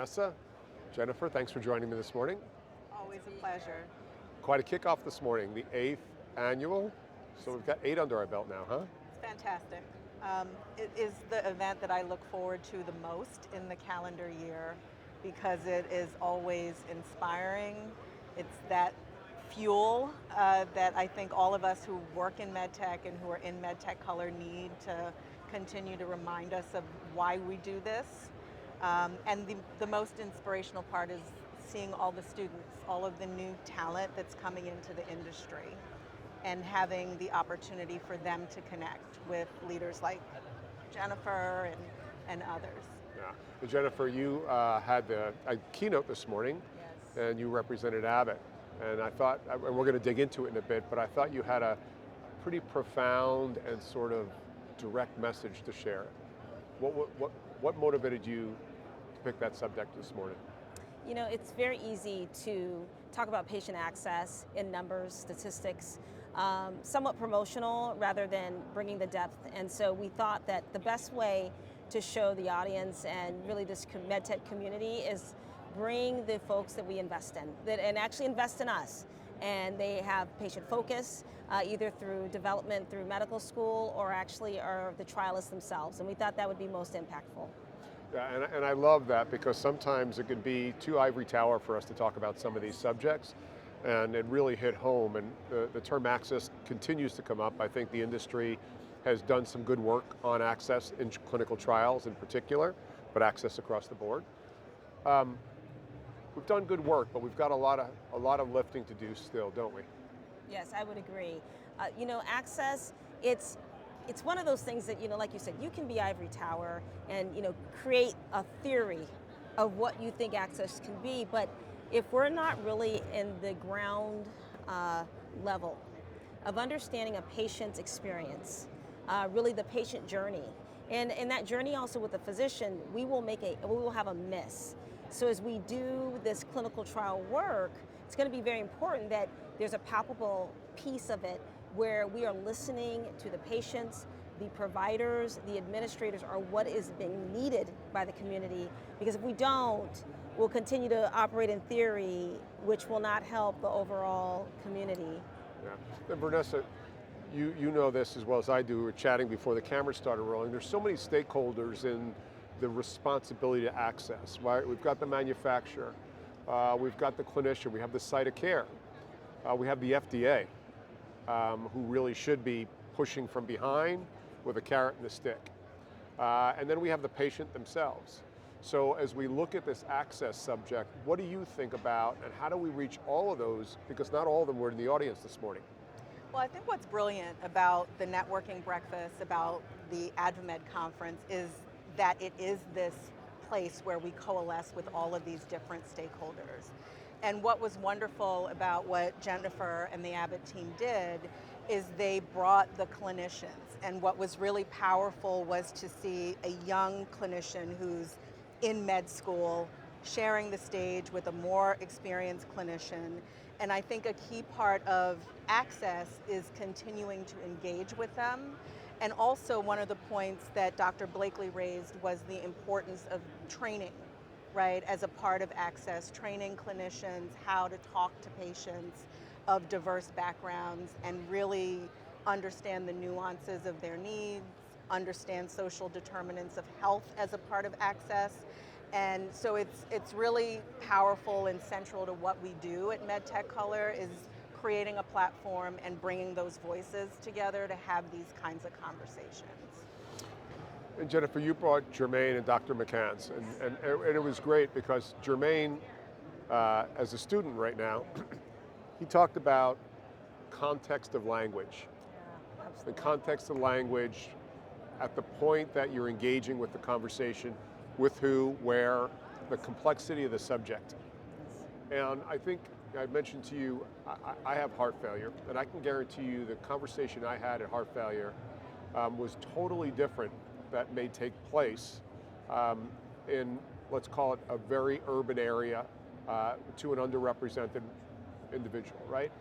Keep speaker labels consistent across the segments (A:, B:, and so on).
A: Vanessa. Jennifer, thanks for joining me this morning.
B: Always a pleasure.
A: Quite a kickoff this morning, the 8th annual. So we've got 8 under our belt now, huh?
B: It's fantastic. It is the event that I look forward to the most in the calendar year because it is always inspiring. It's that fuel that I think all of us who work in medtech and who are in medtech color need to continue to remind us of why we do this. And the most inspirational part is seeing all the students, all of the new talent that's coming into the industry, and having the opportunity for them to connect with leaders like Jennifer and others.
A: Yeah. And Jennifer, you had a keynote this morning,
B: Yes.
A: and you represented Abbott. And I thought, and we're going to dig into it in a bit, but I thought you had a pretty profound and sort of direct message to share. What motivated you to pick that subject this morning?
C: You know, it's very easy to talk about patient access in numbers, statistics, somewhat promotional rather than bringing the depth. And so we thought that the best way to show the audience and really this medtech community is bring the folks that we invest in, and actually invest in us. And they have patient focus, either through development through medical school or actually are the trialists themselves. And we thought that would be most impactful.
A: Yeah, and I love that because sometimes it can be too ivory tower for us to talk about some of these subjects, and it really hit home. And the term access continues to come up. I think the industry has done some good work on access in clinical trials in particular, but access across the board. We've done good work, but we've got a lot of lifting to do still, don't we?
C: Yes, I would agree. Access, it's one of those things that, like you said, you can be ivory tower and, create a theory of what you think access can be, but if we're not really in the ground level of understanding a patient's experience, really the patient journey, and in that journey also with the physician, we will have a miss. So as we do this clinical trial work, it's going to be very important that there's a palpable piece of it where we are listening to the patients, the providers, the administrators, are what is being needed by the community. Because if we don't, we'll continue to operate in theory, which will not help the overall community.
A: Yeah. And Vanessa, you know this as well as I do. We were chatting before the camera started rolling. There's so many stakeholders in the responsibility to access, right? We've got the manufacturer, we've got the clinician, we have the site of care, we have the FDA, who really should be pushing from behind with a carrot and a stick. And then we have the patient themselves. So as we look at this access subject, what do you think about, and how do we reach all of those? Because not all of them were in the audience this morning.
B: Well, I think what's brilliant about the networking breakfast, about the AdvaMed conference, is that it is this place where we coalesce with all of these different stakeholders. And what was wonderful about what Jennifer and the Abbott team did is they brought the clinicians. And what was really powerful was to see a young clinician who's in med school sharing the stage with a more experienced clinician. And I think a key part of access is continuing to engage with them. And also one of the points that Dr. Blakely raised was the importance of training, right, as a part of access, training clinicians how to talk to patients of diverse backgrounds and really understand the nuances of their needs, understand social determinants of health as a part of access. And so it's really powerful and central to what we do at MedTech Color is creating a platform and bringing those voices together to have these kinds of conversations.
A: And Jennifer, you brought Jermaine and Dr. McCann's, and it was great because Jermaine, as a student right now, he talked about context of language.
C: Yeah, absolutely.
A: The context of language at the point that you're engaging with the conversation, with who, where, the complexity of the subject. And I think I mentioned to you, I have heart failure, and I can guarantee you the conversation I had at heart failure was totally different that may take place in, let's call it, a very urban area to an underrepresented individual, right?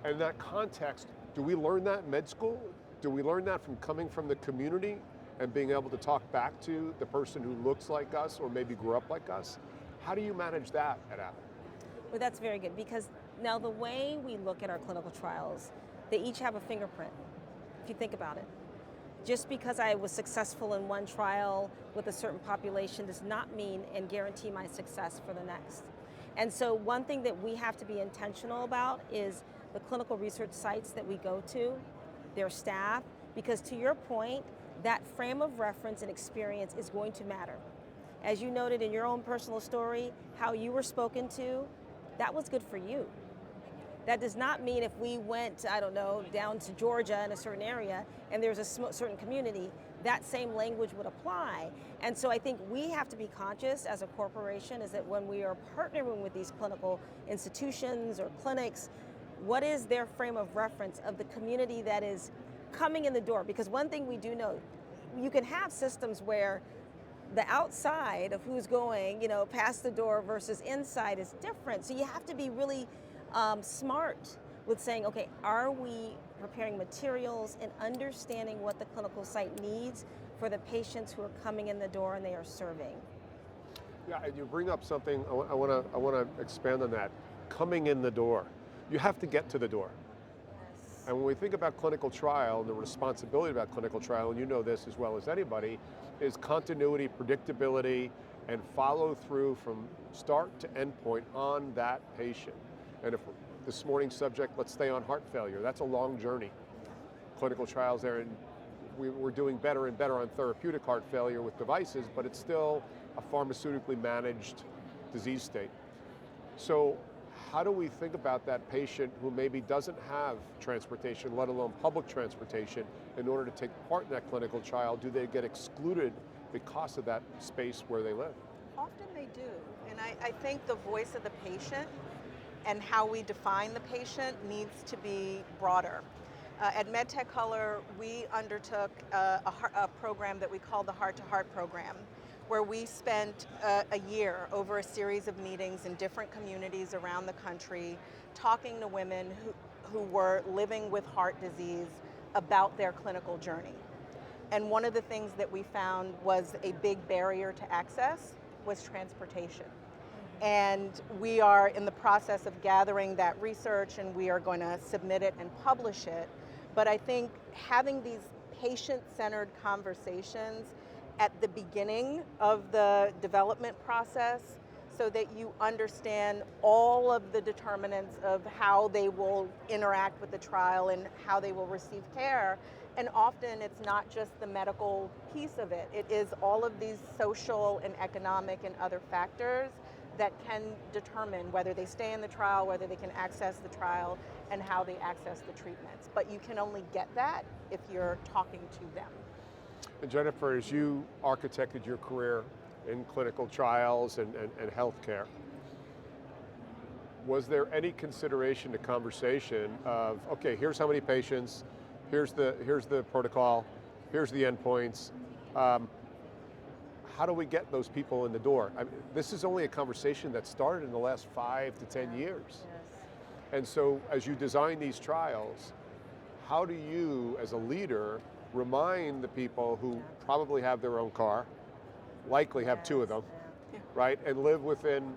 A: And that context, do we learn that in med school? Do we learn that from coming from the community and being able to talk back to the person who looks like us or maybe grew up like us? How do you manage that at Apple?
C: Well, that's very good because now the way we look at our clinical trials, they each have a fingerprint, if you think about it. Just because I was successful in one trial with a certain population does not mean and guarantee my success for the next. And so one thing that we have to be intentional about is the clinical research sites that we go to, their staff, because to your point, that frame of reference and experience is going to matter. As you noted in your own personal story, how you were spoken to, that was good for you. That does not mean if we went, I don't know, down to Georgia in a certain area and there's a certain community, that same language would apply. And so I think we have to be conscious as a corporation is that when we are partnering with these clinical institutions or clinics, what is their frame of reference of the community that is coming in the door? Because one thing we do know, you can have systems where the outside of who's going, past the door versus inside is different. So you have to be really smart with saying, okay, are we preparing materials and understanding what the clinical site needs for the patients who are coming in the door and they are serving?
A: Yeah, and you bring up something, I want to expand on that. Coming in the door. You have to get to the door.
B: Yes.
A: And when we think about clinical trial, and the responsibility about clinical trial, and you know this as well as anybody, is continuity, predictability, and follow through from start to end point on that patient. And if this morning's subject, let's stay on heart failure, that's a long journey. Clinical trials there, and we're doing better and better on therapeutic heart failure with devices, but it's still a pharmaceutically managed disease state. So how do we think about that patient who maybe doesn't have transportation, let alone public transportation, in order to take part in that clinical trial? Do they get excluded because of that space where they live?
B: Often they do. And I think the voice of the patient and how we define the patient needs to be broader. At MedTech Color, we undertook a program that we call the Heart to Heart program, where we spent a year over a series of meetings in different communities around the country, talking to women who were living with heart disease about their clinical journey. And one of the things that we found was a big barrier to access was transportation. And we are in the process of gathering that research, and we are going to submit it and publish it. But I think having these patient-centered conversations at the beginning of the development process so that you understand all of the determinants of how they will interact with the trial and how they will receive care. And often it's not just the medical piece of it. It is all of these social and economic and other factors that can determine whether they stay in the trial, whether they can access the trial, and how they access the treatments. But you can only get that if you're talking to them.
A: And Jennifer, as you architected your career in clinical trials and healthcare, was there any consideration to conversation of, okay, here's how many patients, here's the protocol, here's the endpoints, how do we get those people in the door? I mean, this is only a conversation that started in the last 5 to 10 years.
B: Yes.
A: And so as you design these trials, how do you, as a leader, remind the people who probably have their own car, likely have two of them, right, and live within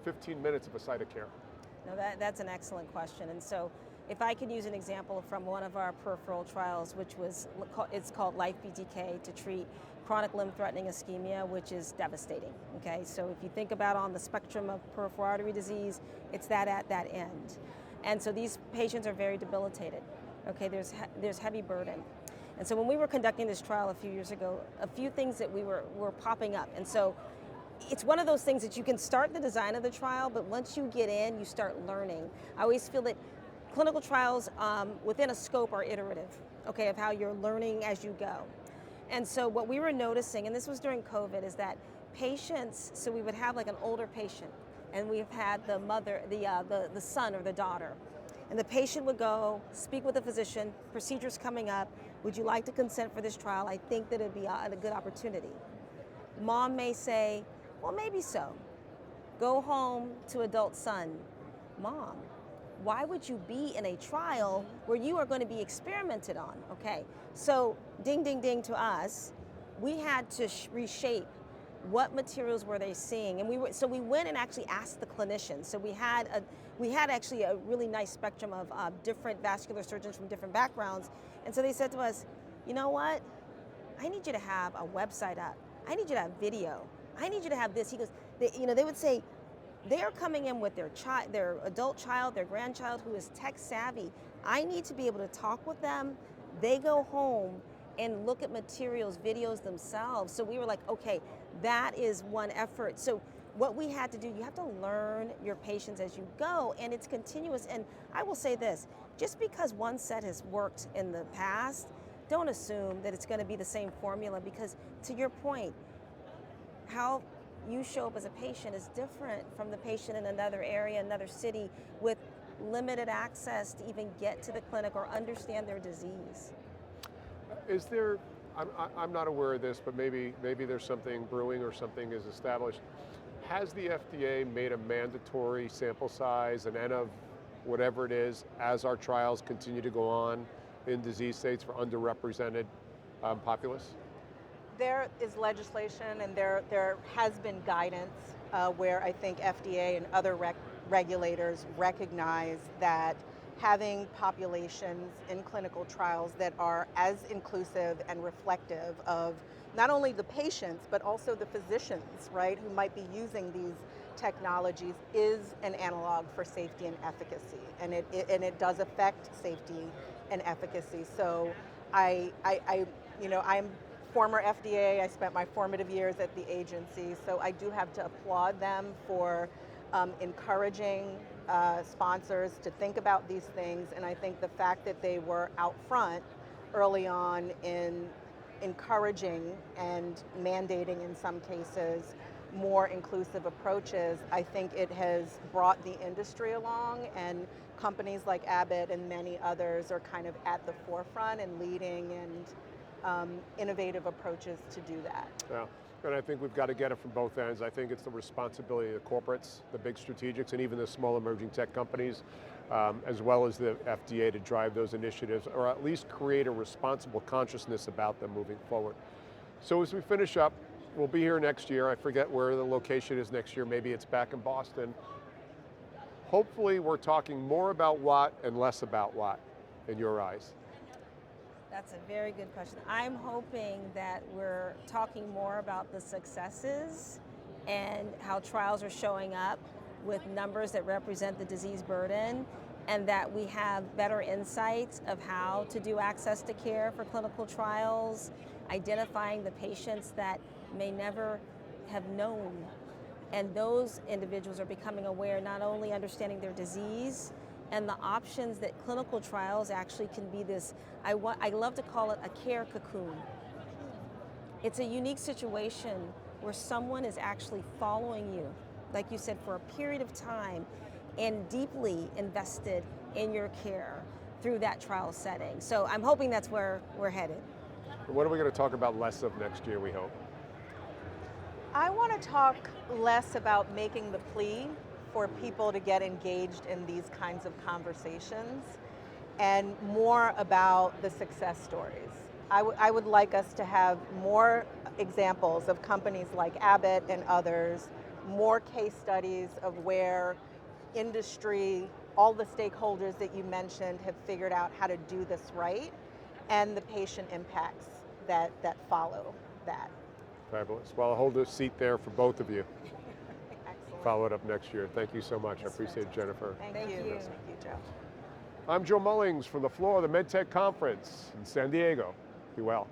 A: 15 minutes of a site of care?
C: No, that's an excellent question. And so if I could use an example from one of our peripheral trials, it's called Life BTK, to treat chronic limb-threatening ischemia, which is devastating, okay? So if you think about on the spectrum of peripheral artery disease, it's that at that end. And so these patients are very debilitated, okay? There's heavy burden. And so when we were conducting this trial a few years ago, a few things that were popping up. And so it's one of those things that you can start the design of the trial, but once you get in, you start learning. I always feel that clinical trials within a scope are iterative, okay, of how you're learning as you go. And so what we were noticing, and this was during COVID, is that patients, so we would have like an older patient, and we've had the mother, the son or the daughter, and the patient would go, speak with the physician, procedures coming up, would you like to consent for this trial? I think that it'd be a good opportunity. Mom may say, well, maybe so. Go home to adult son, Mom, why would you be in a trial where you are going to be experimented on? Okay, so ding, ding, ding to us, we had to reshape what materials were they seeing? And we went and actually asked the clinicians. So we had actually a really nice spectrum of different vascular surgeons from different backgrounds. And so they said to us, you know what? I need you to have a website up. I need you to have video. I need you to have this. He goes, they would say, they're coming in with their adult child, their grandchild who is tech savvy. I need to be able to talk with them. They go home and look at materials, videos themselves. So we were like, okay, that is one effort. So what we had to do, you have to learn your patients as you go, and it's continuous. And I will say this, just because one set has worked in the past, don't assume that it's going to be the same formula, because to your point, how you show up as a patient is different from the patient in another area, another city, with limited access to even get to the clinic or understand their disease.
A: Is there, I'm not aware of this, but maybe there's something brewing or something is established. Has the FDA made a mandatory sample size, an N of whatever it is, as our trials continue to go on in disease states for underrepresented populace?
B: There is legislation, and there has been guidance where I think FDA and other regulators recognize that having populations in clinical trials that are as inclusive and reflective of not only the patients, but also the physicians, right, who might be using these technologies is an analog for safety and efficacy, and it does affect safety and efficacy. So I'm former FDA, I spent my formative years at the agency, so I do have to applaud them for encouraging sponsors to think about these things, and I think the fact that they were out front early on in encouraging and mandating, in some cases, more inclusive approaches, I think it has brought the industry along, and companies like Abbott and many others are kind of at the forefront and leading and innovative approaches to do that.
A: Yeah, and I think we've got to get it from both ends. I think it's the responsibility of the corporates, the big strategics, and even the small emerging tech companies, as well as the FDA, to drive those initiatives, or at least create a responsible consciousness about them moving forward. So as we finish up, we'll be here next year. I forget where the location is next year. Maybe it's back in Boston. Hopefully we're talking more about what and less about what, in your eyes.
C: That's a very good question. I'm hoping that we're talking more about the successes and how trials are showing up with numbers that represent the disease burden, and that we have better insights of how to do access to care for clinical trials, identifying the patients that may never have known. And those individuals are becoming aware, not only understanding their disease and the options that clinical trials actually can be this, I love to call it a care cocoon. It's a unique situation where someone is actually following you, like you said, for a period of time, and deeply invested in your care through that trial setting. So I'm hoping that's where we're headed.
A: What are we going to talk about less of next year, we hope?
B: I want to talk less about making the plea for people to get engaged in these kinds of conversations, and more about the success stories. I would like us to have more examples of companies like Abbott and others, more case studies of where industry, all the stakeholders that you mentioned, have figured out how to do this right, and the patient impacts that follow that.
A: Fabulous. Well, I'll hold a seat there for both of you.
B: Excellent.
A: Follow it up next year. Thank you so much. I appreciate it, Jennifer.
B: Thank you.
C: you.
B: Thank you, Joe.
A: I'm Joe Mullings from the floor of the MedTech Conference in San Diego. Be well.